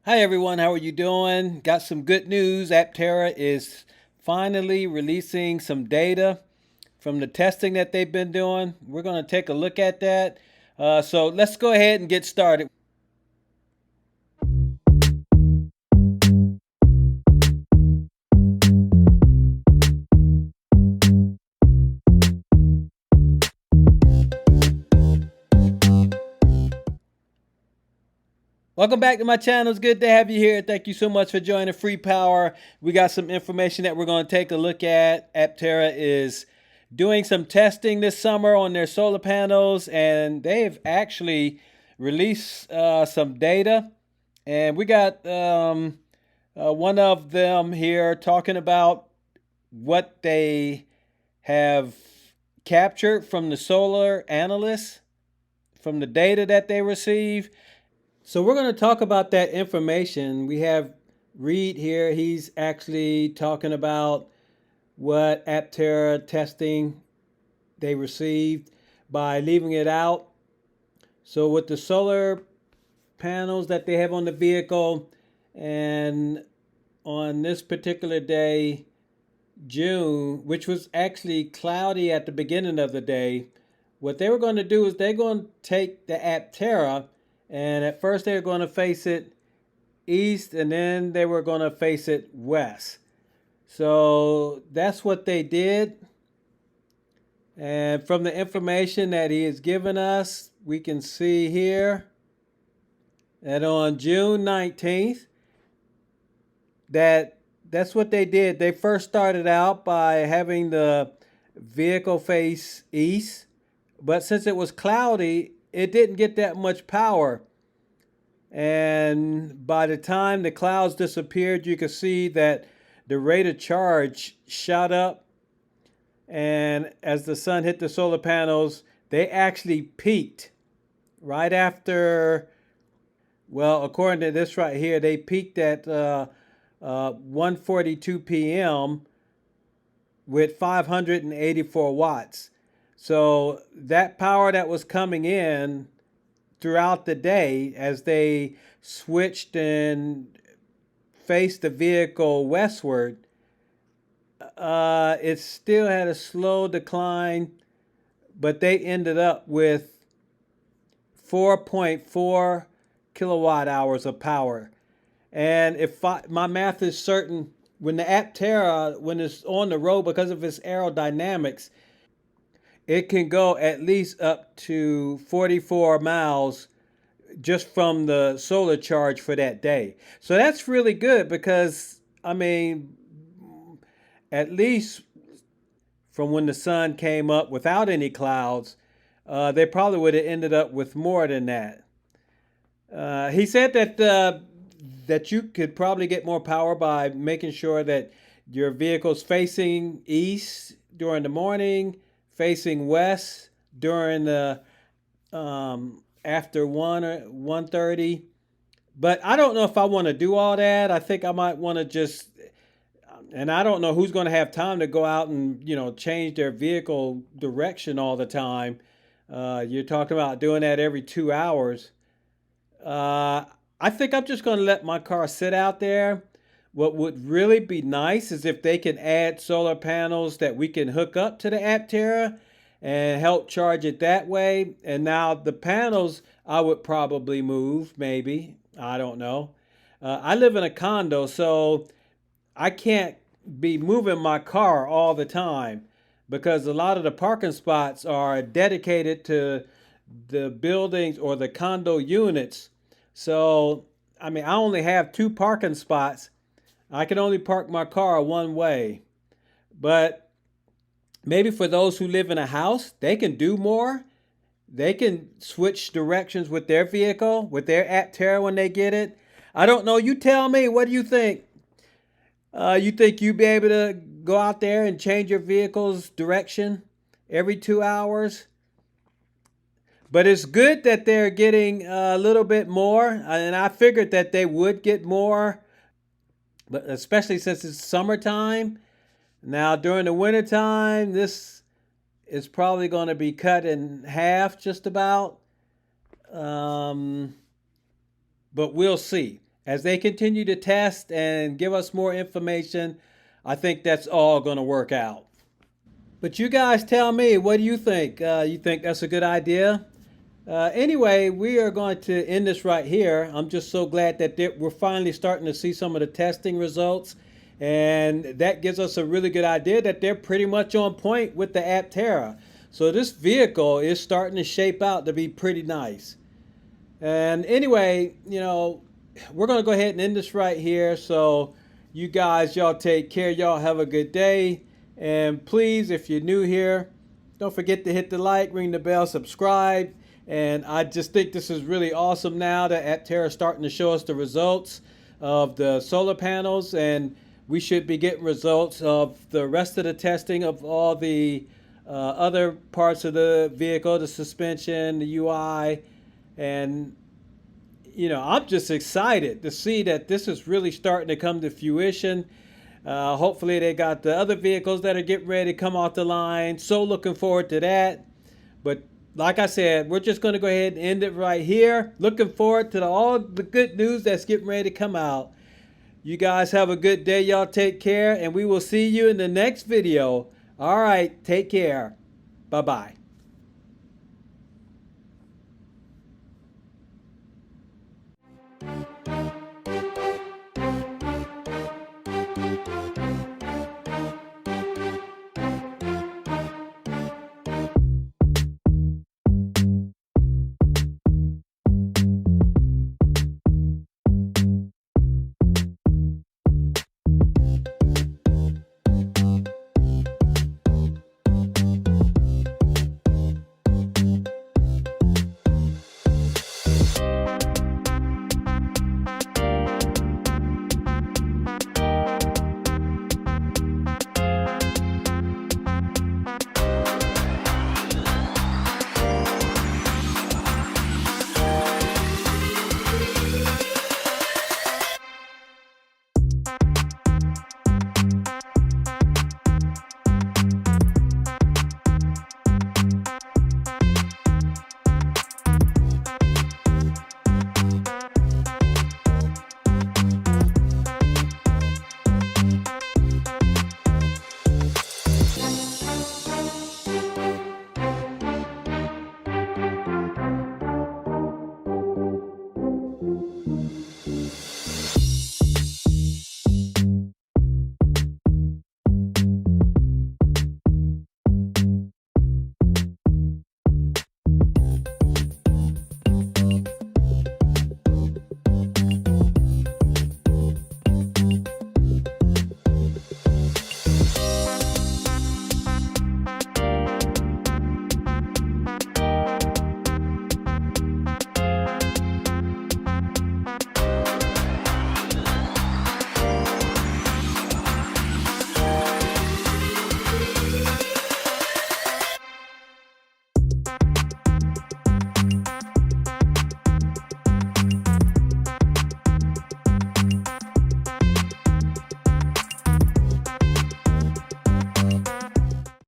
Hi everyone, how are you doing? Got some good news. Aptera is finally releasing some data from the testing that they've been doing. We're going to take a look at that. So let's go ahead and get started. Welcome back to my channel. It's good to have you here. Thank you so much for joining Free Power. We got some information that we're going to take a look at. Aptera is doing some testing this summer on their solar panels, and they've actually released some data. And we got one of them here talking about what they have captured from the solar analysts, from the data that they receive. So we're going to talk about that information. We have Reed here. He's actually talking about what Aptera testing they received by leaving it out. So with the solar panels that they have on the vehicle, and on this particular day, June, which was actually cloudy at the beginning of the day, what they were going to do is they're going to take the Aptera, and at first they were going to face it east, and then they were going to face it west. So that's what they did. And from the information that he has given us, we can see here that on June 19th, that's what they did. They first started out by having the vehicle face east, but since it was cloudy, it didn't get that much power. And by the time the clouds disappeared, you could see that the rate of charge shot up. And as the sun hit the solar panels, they actually peaked right after, well, according to this right here, they peaked at 1:42 p.m. with 584 watts. So that power that was coming in throughout the day as they switched and faced the vehicle westward, it still had a slow decline, but they ended up with 4.4 kilowatt hours of power. And if my math is certain, when the Aptera, when it's on the road, because of its aerodynamics, it can go at least up to 44 miles just from the solar charge for that day. So that's really good because, I mean, at least from when the sun came up without any clouds, they probably would have ended up with more than that. He said that you could probably get more power by making sure that your vehicle's facing east during the morning, facing west during the after 1 or 1:30. But I don't know if I want to do all that. I think I might want to just, and I don't know who's going to have time to go out and change their vehicle direction all the time. You're talking about doing that every 2 hours. Uh, I think I'm just going to let my car sit out there. What would really be nice is if they can add solar panels that we can hook up to the Aptera and help charge it that way. And now the panels, I would probably move, maybe. I don't know. I live in a condo, so I can't be moving my car all the time because a lot of the parking spots are dedicated to the buildings or the condo units. So, I mean, I only have two parking spots. I can only park my car one way. But maybe for those who live in a house, they can do more. They can switch directions with their vehicle, with their Aptera when they get it. I don't know. You tell me. What do you think? You think you'd be able to go out there and change your vehicle's direction every 2 hours? But it's good that they're getting a little bit more, and I figured that they would get more, but especially since it's summertime. Now during the wintertime, this is probably going to be cut in half, just about. Um, but we'll see. As they continue to test and give us more information, I think that's all going to work out. But you guys tell me, what do you think? You think that's a good idea? Anyway, we are going to end this right here. I'm just so glad that we're finally starting to see some of the testing results. And that gives us a really good idea that they're pretty much on point with the Aptera. So this vehicle is starting to shape out to be pretty nice. And anyway, we're going to go ahead and end this right here. So you guys, y'all take care. Y'all have a good day. And please, if you're new here, don't forget to hit the like, ring the bell, subscribe. And I just think this is really awesome now that Aptera is starting to show us the results of the solar panels. And we should be getting results of the rest of the testing of all the other parts of the vehicle, the suspension, the UI. And, I'm just excited to see that this is really starting to come to fruition. Hopefully they got the other vehicles that are getting ready to come off the line. So looking forward to that. But like I said, we're just going to go ahead and end it right here. Looking forward to all the good news that's getting ready to come out. You guys have a good day. Y'all take care. And we will see you in the next video. All right. Take care. Bye-bye.